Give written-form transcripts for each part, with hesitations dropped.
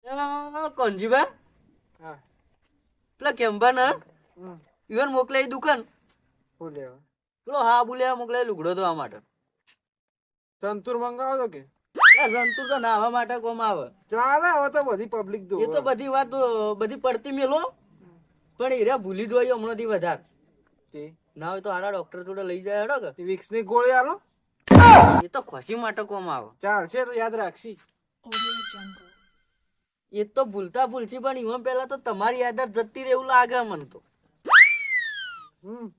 કોણજીબા હા પેલા કેમ્બા ના ઈવન મોકલાઈ દુકાન શું લેવા પેલો હા બોલ્યા મોકલાય લુગડો ધોવા માટે સંતૂર મંગાવો તો કે સંતુર તો નાહવા માટે કોમ આવે ચાલે હવે તો બધી પબ્લિક દો એ તો બધી વાત બધી પડતી મેલો પણ એરા ભૂલી જોઈએ હમણાં થી વધારે તે ના હોય તો આરા ડોક્ટર જોડે લઈ જાય હેડો કે વિક્સ ની ગોળી આલો એ તો ખુશી માટે કોમ આવે ચાલશે તો યાદ રાખશી એ તો ભૂલતા ભૂલશી પણ ઈવન પેલા તો તમારી યાદ જ જતી રહે એવું લાગે મને તો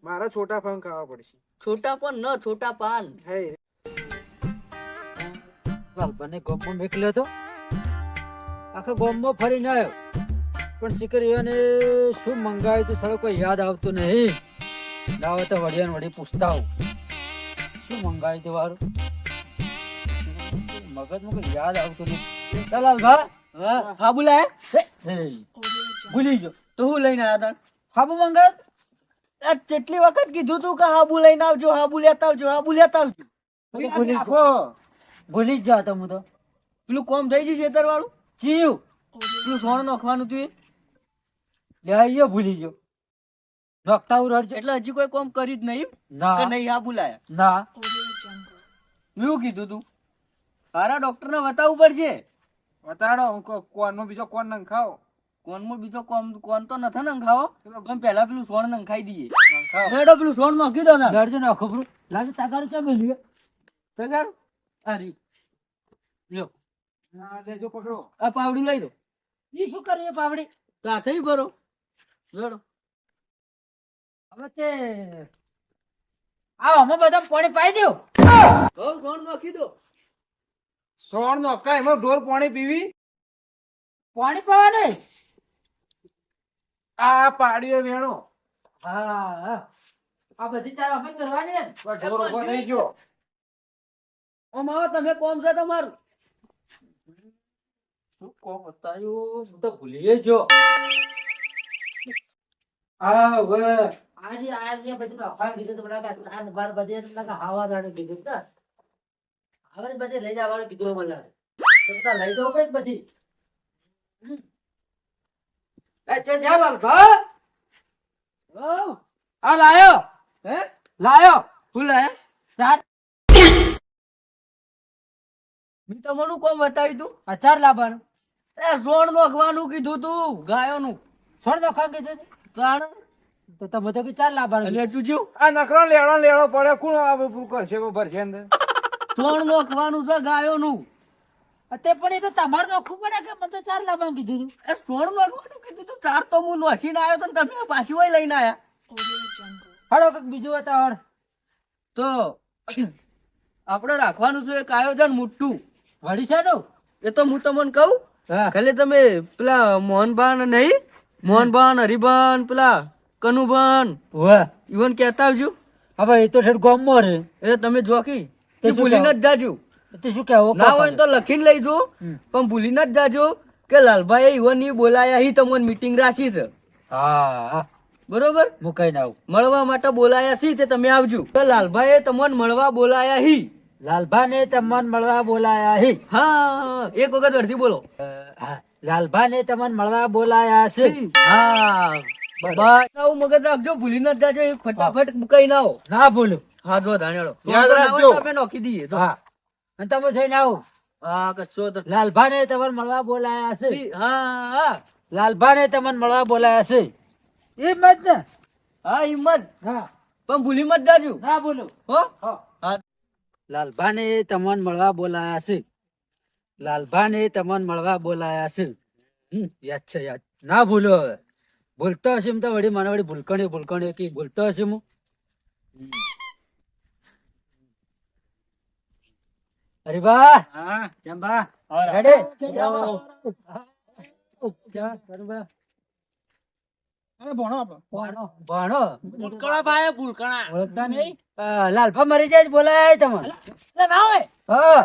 મારા છોટા ફાન ખાવા પડશે છોટા પણ ન છોટા પાન હે લાલભાને ગામમાં મેકલ્યો તો આખા ગામમાં ફરીને આવ્યો પણ શીકરીઓને શું મંગાવ્યું તો સારું કોઈ યાદ આવતું નહીં ના હોય તો વડિયાને વડી પૂછતા આવું શું મંગાવ્યું તું વારું મગજમાં કોઈ યાદ આવતું નહીં ચાલ લાલભા હા બોલાય ભૂલી ગયો તો હું લઈને આવ્યા તા હાબુ મંગાવ કેટલી વખત કીધું તું કે હાબુ લઈને આવજો હાબુ લેતા આવજો હાબુ લેતા આવજો ભૂલી જ જાતો હું તો પેલું કોમ થઈ ગયું ખેતર વાળું ચીયું પેલું સોનું નાખવાનું તું લે આયો ભૂલી ગયો નોખતા ઉરડ એટલે હજી કોઈ કોમ કર્યું જ નહીં ના કે નહીં હાબુ લાયા ના મેં કીધું તું તારા ડોક્ટર ને બતાવવું પડશે બતાડો હું કોણ નો બીજો કોણ નંખાવો કોનમાં બીજો કોણ તો નથી નંખાવો પણ પેલા પેલું સોણ નંખાઈ દઈએ નંખાવો મેડો પેલું સોણ નાખી દો ને લડજો ના ખબરું લાગે તાકારું ચા મેલ્યું સગાર અરે લ્યો હા લેજો પકડો આ પાવડી લઈ લો ઈ શું કરીએ પાવડી સાથે ભરો લડો હવે તે આ અમે બધા પાણી પાઈ દો સોણ નાખી દો સોણ નો કાય એમાં ઢોર પાણી પીવી પાણી પાવા નહીં આ પાડીએ વેણો હા આ બધી ચાર અમે જ કરવાની ને ઢોર ઉભો થઈ ગયો ઓમ આવો તમે કોમ છે તમારું શું કોમ બતાવ્યું હું તો ભૂલી ગયો આ હવે આજે બધું અફવા કીધું તો બધા ચાર બાર બધે હાવા દાડે કીધું ને હવે બધે લઈ જવાનું કીધું મને તો બધા લઈ જવું પડે ને બધી એ તે જા લાલભા આ લાયો હે લાયો શું લાયા ચાર મેં તમારું કોમ બતાવ્યું તું આ ચાર લાવવાનું એ સોણ નાખવાનું કીધું તું ગાયોનું છોડ દો ખામ કીધું કારણ તો તમે તો કે ચાર લાવવાનું એટલે ચૂચ્યું આ નકરો લેડો પડે કોણ આ કરશે ભરશે અંદર સોણ નાખવાનું છે ગાયોનું તે પણ એ તો તમારે નોખવું પડે કે મને તો ચાર લાવવાનું કીધું તું એ સોણ નાખવાનું કીધું તું ચાર તો હું નોસીને આવ્યો તો ને તમે પાછી હોય લઈને આયા હળો કંઈક બીજું બતાવડ તો આપણે રાખવાનું છે એક આયોજન મોટું વળી છે નું એ તો હું તમને કહું હા ખાલી તમે પેલા મોહનભાન નહીં મોહનભાન હરિભાન પેલા કનુભાન વાહ ઈવન કહેતા આવજો હવે એ તો ઠેઠ ગામમાં રે એ તમે જોકી તે એ શું ભૂલીને જ જાજો તે શું કહેવું ના હોય ને તો લખીને લઈ જો પણ ભૂલીને જ જાજો કે લાલભાઈ ઈવન ની બોલાયા હી તમને મીટિંગ રાખી છે હા બરોબર મુકાઈ ના આવું મળવા માટે બોલાયા છી તે તમે આવજો તો લાલભાઈ તમને મળવા બોલાયા હી લાલભા ને તમને મળવા બોલાયા હે હા એક વખત અડધી બોલો લાલભા ને તમને મળવા બોલાયા છે હા બસ આવું મગજ રાખજો ભૂલી ન જાજો એ ફટાફટ મુકાઈ ના આવો ના બોલું હા જો ધાણેડો યાદ રાખજો. આપણે નોખી દઈએ જો. હા અને તમે જઈને આવો હા કશો તો લાલભા ને તમને મળવા બોલાયા છે હા હા લાલભા ને તમને મળવા બોલાયા છે એ મત ને હા હિંમત હા પણ ભૂલી મત જાજો ના બોલું હો હા લાલભા ને તમને મળવા બોલાયા છે લાલભા ને તમને મળવા બોલાયા છે યાદ છે યાદ ના ભૂલો હવે ભૂલતો હશે એમ તો વળી મને વળી ભૂલકણી કે ભૂલતો હશે હું અરે બા હા કેમ બા રેડે અરે ભણો આપણો ભણો ભૂલકણા ભાઈ ભૂલકણા ઓળખતા નહીં લાલભા મરી જાય જ બોલાય તમે ના હોય હા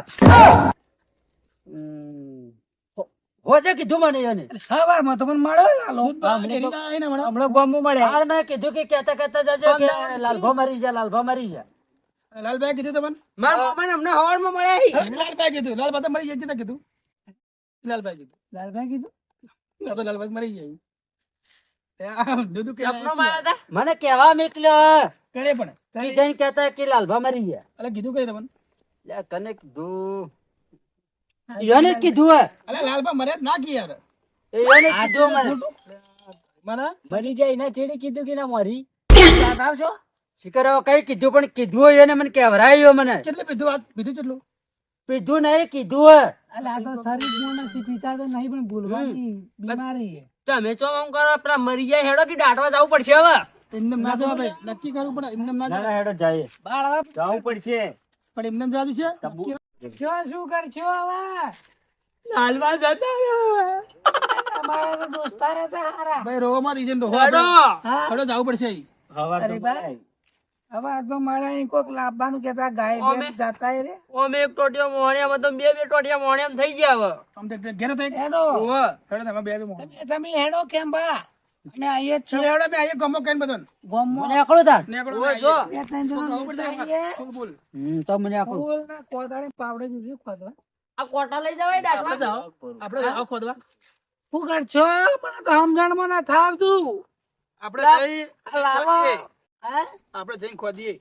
હોજે કીધું મને એને હા ભાઈ માં તમને મળ્યો લાલો હમણાં ગામમાં મળે હાર મેં કીધું કે કહેતા જજો કે લાલભા મરી જા લાલભાઈ કીધું તમને મારા મામા અમને હવારમાં મળ્યા લાલભાઈ કીધું લાલભાઈ તો મરી જતી કીધું લાલભાઈ કીધું. લાલભાઈ કીધું આ તો લાલભાઈ મરી જાય. આમ દૂધું કે મને કેવા મેકલ્યો કરે પણ કીધું કહેતા કે લાલભા મરી ગયા અલા કીધું કઈ તમને લે કને કીધું ઈયોને જ કીધું હે અલા લાલભાઈ મરે જ ના કી યાર ઈયોને કીધું મને મને મરી જાય ના ચેડી કીધું કે ના મરી યાદ આવશો શિકર હવે કઈ કીધું પણ કીધું હોય એને મને કહેવરાયો મને કેટલે પીધું આ પીધું કેટલું પીધું નહીં કીધું હે અલા આ તો શરીર પૂર્ણ છે, પીતા તો નહીં પણ ભૂલવાની બીમારી છે. તમે ચો આમ કરો પેલા મરી જાય હેડો કે દાટવા જવું પડશે હવે એમને ના જવા ભાઈ નક્કી કરવું પડે એમને ના જવા હેડો જાય બાળવા જવું પડશે પણ એમને જવાનું છે શું કરશો હવે? લાલવા જતા રહ્યા. અમારા તો દોસ્તાર હતા હારા. ભાઈ રોવામાં રીજન તો હેડો. હા? થોડો જવું પડશે અહીં. અરે ભાઈ હવે આ તો મારે અહીં કોક લાવવાનું કેતા ગાય અમે- બેન જાતા રે ઓમે એક ટોટિયો મોણિયામાં તો બે ટોટિયા મોણિયામાં થઈ ગયા હવે આમ તો ઘેર થઈ હેડો ઓવે. હેડો તમે બે મોં તમે હેડો કેમ બા અમે આઈએ જ છો ચલો હેડો બે અહીંયા ગમો કઈને બધો ગોમમાં મને આકડો તાર નેકળો ઓવે જો. બે ત્રણ જણા જવું પડશે આઈએ. બોલ તો મને આકડો ફૂલ ના કોદાળી પાવડે દીધી ખોદવા. આ કોટા લઈ જવાય દાટવા આપણે જાઓ ખોદવા શું કરશો મને તો સમજણમાં ના થાવતું. આપણે જઈ આ લાવો. હા? આપણે જઈને ખોદીએ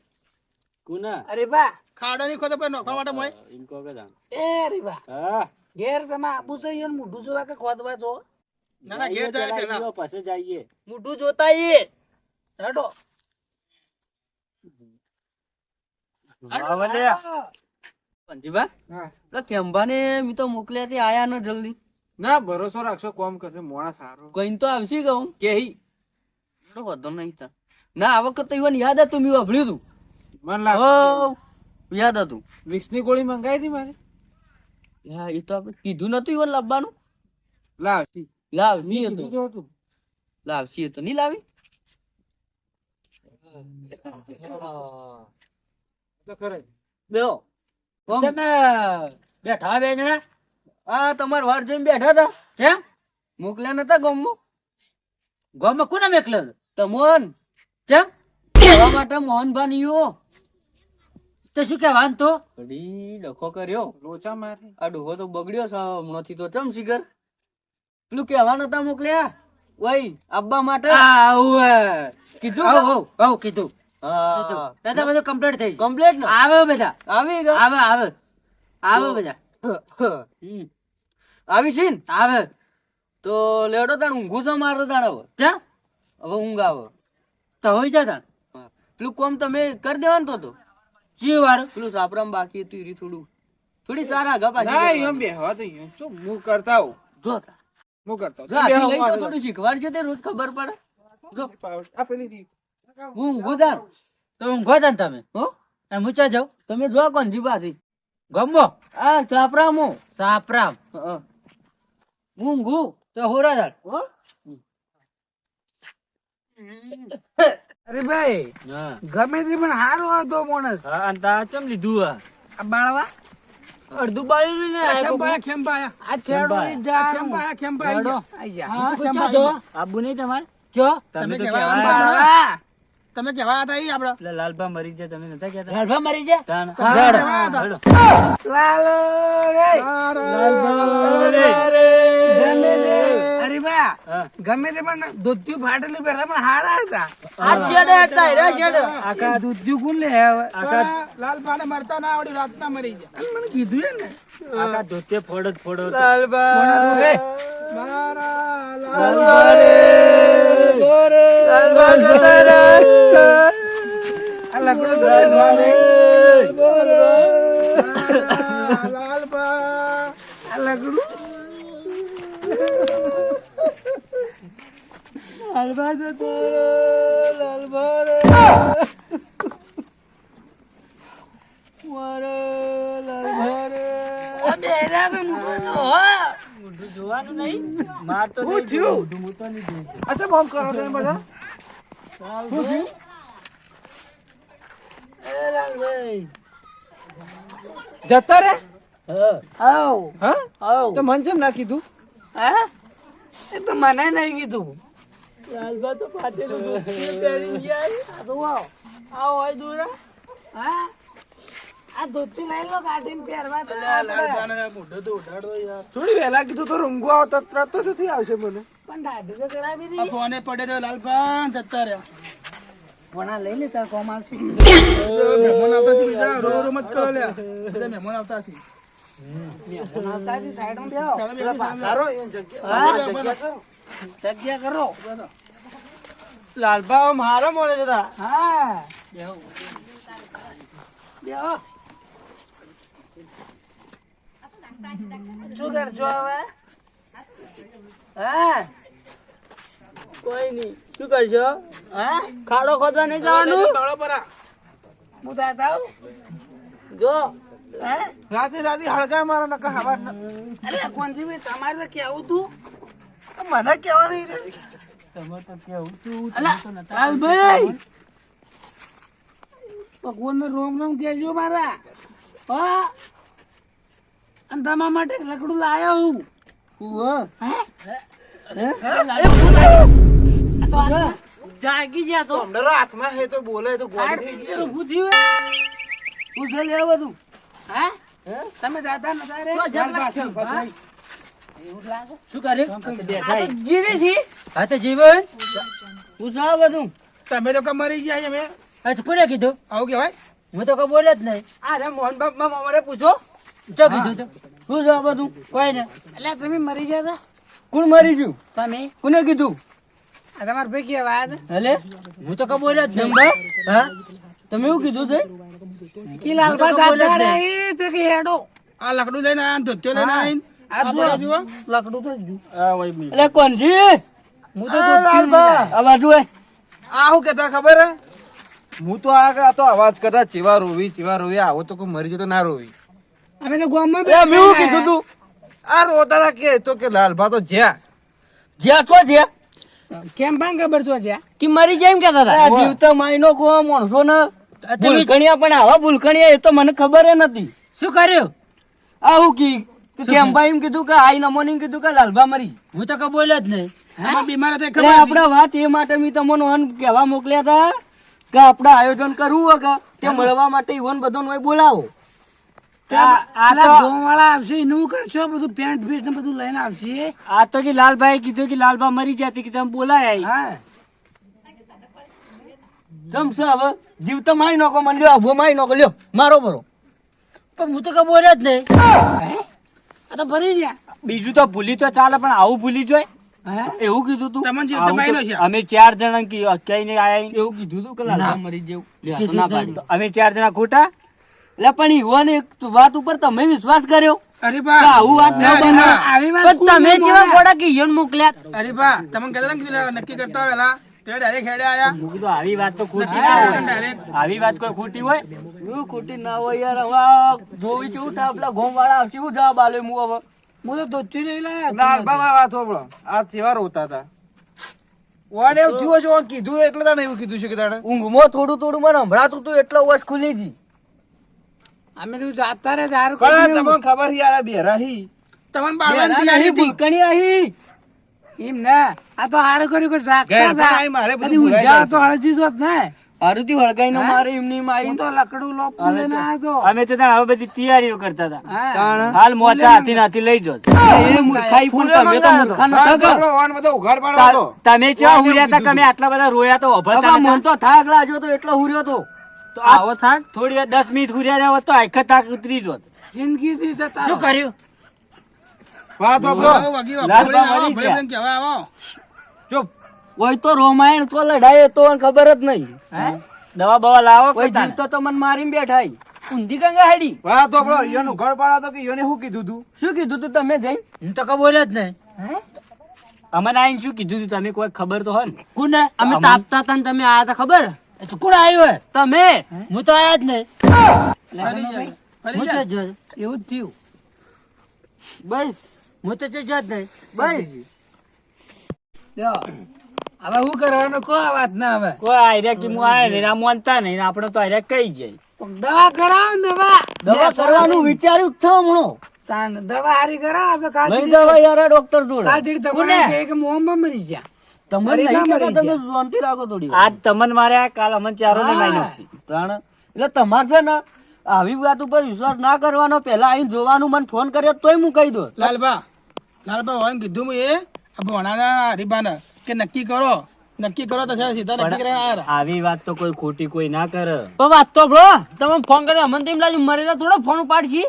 કુના અરે બા ખાડો નહીં ખોદો પણ નોખવા માટે મોય ઇનકો કે જાન એ અરે બા હા ઘેર તમે આબુ છે ઈયોને મોઢું જોવા કે ખોદવા જો ના ના ઘેર જાય પેલા પછી જઈએ મોઢું જોતા ઈ હેડો આવલે પંજીબા હા પેલા કેમ્બાને મી તો મોકલ્યા તે આયા ન જલ્દી ના ભરોસો રાખશો કોમ કરશે મોણા સારો કઈ તો આવશે કહું કે એટલો વધો નહીં તા ના આ વખત તો ઈવન યાદ હતું મેં વાપર્યું હતું મન લાગે હો, યાદ હતું વિક્સની ગોળી મંગાવી હતી મારે હા એ તો આપણે કીધું નતું ઈવન લાવવાનું લાવતી લાવશી કીધું હતું તો હતું લાવશી હતું નહીં લાવી તો કરે બેહો કોમ. તમે બેઠા બે જણા આ તમાર વાર જોઈને બેઠા હતા કેમ મોકલ્યા નતા ગામમાં ગામમાં કોને મેકલ્યો હતો? તમોન કેમ કહેવા માટે મોહનભાઈ ઈયો તે શું કહેવાનું તો ઘડી ડખો કર્યો લોચા મારે આ ડોહો તો બગડ્યો છે હમણાંથી તો ચમ શીખર પેલું કહેવા નતા મોકલ્યા વઈ આબા માટે કીધું આવ કે? આવ આવ કીધું હા દાદા બધું કમ્પ્લીટ થઈ ગયું. કમ્પ્લીટ ને આવે બધા આવી ગયો આવે આવે આવે બધા હમ. આવી છે ને આવે તો લેડો તાણ ઊંઘું છે મારે તાણ હવે કેમ હવે ઊંઘ આવે તો હોય જતા હા. પેલું કોમ તમે કરી દેવાનું તો જી વારું પેલું સાપરામ બાકી હતું ઈ થોડું થોડી ચારા ગા પાછી ના કરવાની. એમ બેહવા તો એમ શું હું કરતા હું જોતા હું કરતા જો હાથી લઈ જાઓ, થોડું શીખવાડજો તે રોજ ખબર પડે આ પેલી રી. હું ઊંઘું તાણ તો ઊંઘો તા ને તમે હો અને હું ચા જાઉં તમે જો કોણ જીવાથી ગમો આ ચાપરામો સાપરામ હા હું ઊંઘું તો હોરા દાળ હો અરે ભાઈ હા ગમે તે પણ સારો હતો માણસ હા અને તા ચમ લીધું આ આ બાળવા અડધું બાળી ને ખેંપાયા આ છેડો ઈ જાણું. ખેંપાયા આઈ હા જા. ખેંપાયા જો આબુ નહીં તમારે જો તમે તો કેવા કહેવાય. બાળવા. તમે કેવા હતા ઈ આપડે પેલા લાલભા મરી ગયા તમે નતા કહેતા લાલભા મરી જા તાણ. હા. હેડો. લાલો રે ગમે તે અરે બા હા. ગમે તે પણ દૂધ્યું ફાટેલું પહેલા પણ હારા હતા આ છેડે હતા રે છેડે આખા દૂધ્યું કોણ લે હવે આખા લાલભાને મરતા ના આવડી રાતના મરી ગયા અને મને કીધું એ ને આખા ધોતે ફોડો જ ફોડો હતો. કોણાનું રે? આ લકડો તો લાલભા રે. આ લકડું આ બેરા તો મોટો છો હો. મોઢું જોવાનું નહીં માર તો શું નહીં થયું? મોઢું હું તો નહીં જોયું. અચ્છા બોમ્બ કરો તમે બધા એ લાલભાઈ. જતા રે આવ હા આવ તો મન કેમ ના કીધું હા એ તો મને નહીં કીધું લાલબા તો ફાટેલું ધોતિયું પહેરી ગયા આ તો આવ આ હોય દોરા હા આ ધોતી લઈ લો કાઢીને પહેરવા તો અલ્યા, આપણે. લાલભાને મોઢો તો ઉડાડો યાર. થોડી વહેલા કીધું તો રૂંગો આવતો તરત તો શું આવશે મને પણ દાઢી તો કરાવી આ દીધી ફોને પડે રહ્યો લાલભાન જતા રહ્યા. વણા લઈ લે તાર કોમ આવશે મહેમાન આવતા છે બીજા, રો રો મત કરો લ્યા. બધા મહેમાન આવતા છે. આવતા છે સાઈડમાં બેહો. ચાલો બેહો, ચાલો. સારો એ જગ્યા જગ્યા કરો લાલભા મારો મળે છે તા. હા બેહો. બેહો શું કરશો હવે હા કોઈ નહીં શું કરશો હા ખાડો ખોદવા નહીં જવાનું બાવળો પરા. હું તાતા આવું જો હે રાતે રાતે હળગા મારો નકા હવા અરે કોણજી ભાઈ તમારે તો કેવું તું મને કેવા નહીં રે અલા લાલભાઈ ભગવાનને રોમ રોમ કહેજો મારા હા અને તમારા માટે લકડું લાયો હું હે? જાગી ગયા તો અંદરો હાથમાં હે તો બોલે તો આ ટીચર ઊભું થયું હે? તું છે લે બધું હે? તમે દાદા નતા રે હા? એવું લાગે? શું કર્યું આ તો જીવે છે હા તો જીવન તું છે બધું તમે તો કઈ મરી ગયા અમે હા તો કોને કીધું આવું કેવાય. હું તો કઈ બોલે જ નહીં અરે મોહન બાપ માં અમારે પૂછો જો કીધું તો શું છે બધું કોઈ ને એટલે તમે મરી ગયા તા કોણ મરી ગયું તમે કોને કીધું આ તમારા ભાઈ કેવા હતા હલે હું તો કઈ બોલે જ નહીં જમવા? હા તમે એવું કીધું છે કે લાલભાઈ હું તો બોલે જ દાદા નહીં. રે તે કે હેડો આ લકડું લઈને આયા, ધોતિયો લઈને આયા. આ આ પડ્યા જુઓ. લકડું તો જ. એટલે કોણ છે હું તો ધોતી નહીં લાયો. આ બાજુ એ આ હું કેતા ખબર હે હું તો આ તો અવાજ કરતા ચેવા રોવી આવો તો કોઈ મરી જતો ના રોવી અમે તો ગામમાં એ મેં એવું કીધું તું આ રોતા હતા કે તો કે લાલભા તો જ્યાં જ્યાં છો જ્યાં કેમ પણ ખબર છો છે કે મરી જાય એમ કેતા હતા જીવતા માયનો કો માણસો ને ભૂલકણિયા પણ આવા ભૂલકણિયા એ તો મને ખબર એ નથી શું કર્યું આવું કી કેમ ભાઈ એમ કીધું કે આઈ નમોની કીધું કે લાલભા મરી હું તો કઈ બોલે જ નહીં આમાં બીમાર હતા એ એટલે ખબર હતી. આપડે વાત એ માટે મેં તમને વન કહેવા મોકલ્યા હતા કે આપડે આયોજન કરવું હોય કે તે મળવા માટે ઈવન બધો બોલાવો વાળા આવશે એનું કરશો બધું પેન્ટ પીસ ને બધું લઈને આવશે આ તો કે લાલભાઈ કીધું કે લાલભા મરી ગયા કે તમે બોલાય હા જમશે હવે જીવતા માઈ નોકો મને લ્યો ઉભો માઈ નોકો લ્યો મારો બરો પણ હું તો કઈ બોલે જ નહીં આ તો ભરી ગયા બીજું તો ભૂલી તો ચાલે પણ આવું ભૂલી જોય હે એવું કીધું તું તમને જીવતા ભાઈનો છે. અમે 4 જણા ક્યાંય નહીં આયા એવું કીધું તું કે લાલભા મરી જેવું લ્યો, આ તો ના પાડી. તો અમે 4 જણા ખોટા એટલે પણ ઈવન એક વાત ઉપર તમે વિશ્વાસ કર્યો અરે કે બા આવું વાત ના અરે બને. બા. આવી વાત પણ તમે જેવા ગોડા કે ઈયોને મોકલ્યા અરે બા તમે કહેતા ને કે નક્કી કરતા વેલા તે ડાયરેક્ટ હેડે આયા. હું કીધું આવી વાત તો ખોટી નક્કી ના કર્યા હોય. direct. આવી વાત કોઈ ખોટી હોય એવું ખોટી ના હોય યાર હવે આ જોવી કેવું થાય પેલા ગોમ વાળા આવશે શું જવાબ આલે હું હવે હું તો ધોતી નહીં લાયા લાલભા માં વાત હોભળો આ ચેવા રોતા હતા વાડે એવું થયું છે ઓન કીધું એટલે તાણે એવું કીધું છે કે તાણે ઊંઘમાં થોડું થોડું મને સંભળાતું હતું એટલે વસ ખુલી જી અમે તો જાતા રે દારૂ પણ તમને ખબર છે યાર આ બેરાહી તમને બાળવાની તૈયારી હતી. ભૂલકણી આહી એમ ના આ તો હારું કર્યું કે જાગતા ઘેર હતા પણ મારે બધું કદી ભૂલાઈ ઊંઝા જાય તો હળજી જોત ને હારુથી હળગાઈ નો મારે એમની માઈ હું તો લકડું લોપું લઈને આવ્યો તો. અમે તો તાણ હવે બધી તૈયારીઓ કરતા હતા હા હાલ મોચા હાથી નાથી લઈ જો એ મૂર્ખાઈ પણ તમે તો મૂર્ખા હા, નતા તો આપણો વાન બધો ઉઘાડ પાડો હતો. તમે ચા હુર્યા હતા તમે આટલા બધા રોયા તો અભરતા બાબા નતા? મન તો થાક લાગ્યો તો એટલો હુર્યો તો તો આવો થાક થોડી વાર 10 મિનિટ હુર્યા રહ્યા હોત તો આખા થાક ઉતરી જોત જિંદગી જતા શું કર્યું વાત હોભળો. આવો, વાગી આવો. લાલભા આવો, મળી ભલે ગયા. ભલે કહેવા આવો. ચૂપ હોય તો રોમાયણ તો લડાય તો ખબર જ નહીં હે દવા બવા લાવો કોઈ પોતાને. જીવતો તો મને મારીને બેઠા ઊંધી ગંગા હેડી વાત હોભળો. ઈયોનું ઉઘાડ પાડો હતો કે ઈયોને શું કીધું તું શું કીધું તું તમે જઈ હું તો કઈ બોલ્યો જ નહીં હે અમને આઈને શું કીધું તું તમે કોઈ ખબર તો હોય ને કોને અમે અમન- તાપતા હતા ને તમે આયા હતા ખબર એ તો કોણ આવ્યું હે તમે હું તો આયા જ નહીં ફરી જાય. ફરી હું તો જાય. જો- એવું જ થયું બસ હું તો જો જ નહીં બસ જો હવે શું કરવાનું કો આ વાત ના હવે કોઈ આયર્યા કે હું આયા નહીં આ માનતા નહીં ને આપણે તો આયર્યા કઈ જાય દવા કરાવો ને દવા દવા કરવાનું વિચાર્યું જ છે હમણાં તાન દવા હારી કરાવો તો લઈ કાચી જવા યાર આ ડોક્ટર જોડે કાચી કોને? તમને કે મોહમ્મદ મરી ગયા તમે મરી નહીં ના કહેતા, મરી તમે ગયા. શાંતિ રાખો થોડી વાર. આજ તમને માર્યા કાલ અમન ચારો ને હા. મારી નાખશે તાણ. એટલે તમારે છે ને આવી વાત ઉપર વિશ્વાસ ના કરવાનો, પહેલા આઈને જોવાનું, મને ફોન કર્યો તોય હું કહી દો. લાલબા વાળાને કીધું મેં આ ભોણાના હરીબાને કે નક્કી કરો તો સીધા નક્કી કરીને આયા. આવી વાત તો કોઈ ખોટી કોઈ ના કરે. તો વાત તો બ્રો તમે ફોન કર્યો અમને તો એમ લાગ્યું મરેલા થોડો ફોન ઉપાડશી.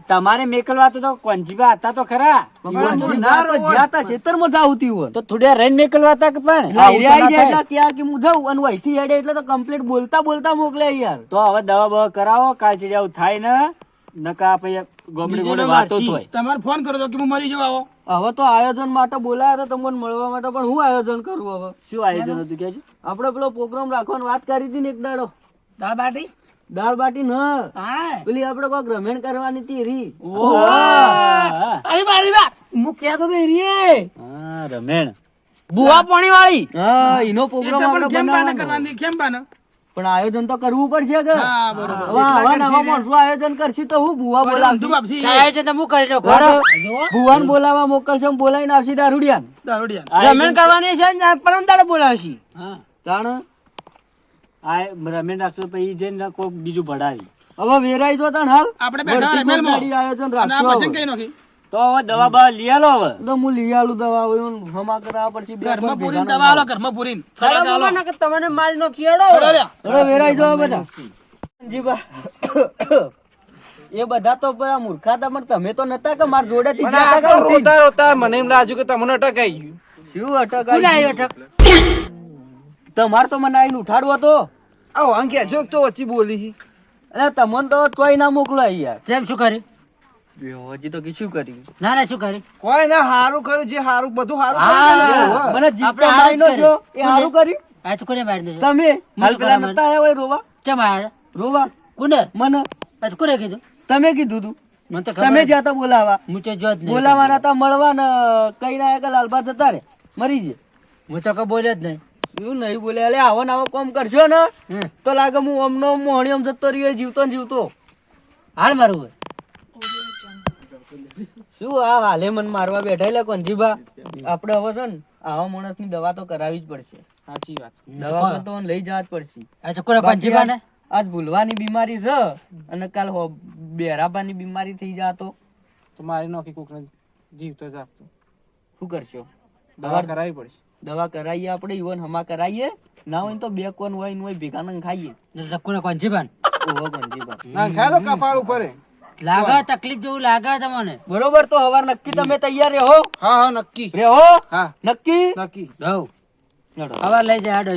તમારે મેકલવા તો કોંજીબા હતા તો ખરા. ઈવન ના તો જ્યાં તા ખેતરમાં જાવતી હોય. તો થોડા રહીને મેકલવા હતા કે પણ એટલે ઈ આઈ જાય એટલે ક્યાં કે હું જાઉં અને વહીથી હેડે એટલે તો કમ્પ્લીટ બોલતા મોકલે યાર. તો હવે દવા બવા કરાવો, કાલ ચીડિયાવું થાય ને નકા પછી ગોમડી ગોળે વાતો થાય. તમારે ફોન કરો તો કે હું મરી જાઉં આવો. હવે તો આયોજન માટે બોલાયા હતા તમને મળવા માટે, પણ હું આયોજન કરું હવે? શું આયોજન હતું કેજો? આપણે પેલો પ્રોગ્રામ રાખવાની વાત કરી હતી ને એક દાડો. દાળ બાટી દાળ બાટી ન હા પેલી આપણે કોઈક રમેણ કરવાની હતી રી. અરે બારી બા હું કહેતો તો રે હા રમેણ બુવા પાણી વાળી. હા એનો પ્રોગ્રામ આપણે કેમ બાને બનાવવાનો. કરવાની કેમ બાને? પણ આયોજન તો કરવું પડશે કે હા બરોબર. હવે આવા નવા માણસો આયોજન કરશે તો હું ભુવા બોલાવશે. બાપસી છે તો હું કરી ભુવાન બોલાવા મોકલશે, બોલાવીને આવશે દારૂડિયાન. દારૂડિયા રમેણ કરવાની છે ને પરમ દાડે બોલાવશી. હા તાણ આ રમેણ રાખશો પછી જઈને કોઈ બીજું ભણાવી. હવે વેરાઈ જો તાણ હાલ આપણે બેઠા ભરતી રમેલમાં. ગાડી આયોજન અને આ રાખશો પછી હવે. કઈ નાખી તો હવે દવા બવા લઈ આલો હવે. તો હું લઈ આલું દવા હવે હમા કરાવવા પડશે. બે ઘરમાં કોઈ પૂરીને ભેગા દવા આલો, ના ઘરમાં પૂરીને ખરા ફટાકા આલો. બાબા નકર તમને મારી નો ખીયાડો. ચલો લ્યા. હવે વેરાઈ જાઓ બધા. જીબા એ બધા તો પેલા મૂર્ખા હતા, પણ તમે તો નતા કે માર જોડે થી પણ આ તો રોતા રોતા મને એમ લાગ્યું કે તમને અટકાઈ ગયું. શું અટક કોણ આવી આવ્યો ગયું? અટક? તમાર તો મને આઈને ઉઠાડવો હતો. આવો આમ કહેજો તો વચ્ચે બોલી. અરે તમને તો તોય ના મોકલાય યાર. કેમ શું કરી? હજી તો શું કર્યું? ના ના શું કરી? કોઈ ના હારું કર્યું, જે હારું બધું હારું હા, મને જીભ તો આપણે હારું જ માર્યો છો એ કર્યું. હારું કર્યું. આ કોને મારી દેજો? તમે હાલ શું પેલા કરવા નતા આયા હોય રોવા કેમ આયા? રોવા કોને? મને આ કોને કીધું? તમે કીધું તું. મને તો તમે ખબર જ્યાં તા બોલાવા હું તો જો જ નહીં. બોલાવાના તા મળવા ને કઈ ના કે લાલબા જતા રે મરી જે. હું તો કઈ બોલ્યો જ નહીં. શું નહીં બોલ્યા? અલે આવો ને આવો કોમ કરશો ને હમ. તો લાગે હું ઓમનો મોહણીયમ જતો રહ્યો જીવતો ને જીવતો. હાલ મારું હોય. શું આ હાલે મને મારવા બેઠા એટલે કોંજીબા આપણે હવે છે ને આવા માણસ ની દવા તો કરાવી જ પડશે. સાચી વાત. દવા પર તો લઈ જવા જ પડશે. આ છોકરા કોંજીબા ને આજ ભૂલવાની બીમારી છે અને કાલ બેરાબાની બીમારી થઈ જા તો તો મારી નાખી કોક જીવતો જાગતો શું કરશો? દવા કરાવી પડશે. દવા કરાવીએ આપણે ઈવન હમા કરાવીએ ના હોય ને તો બે કોન હોય ને હોય ભેગા ને ખાઈએ. કોને કોંજીબા ને? ઓહો કોંજીબા ના ખાય તો કપાળ ઉપર. લાગે તકલીફ જેવું લાગે તમને. બરોબર. તો હવાર નક્કી તમે તૈયાર રહો. હા હા નક્કી. રહો હા નક્કી. નક્કી. રહું લડો. હવે લઈ જાય હાડો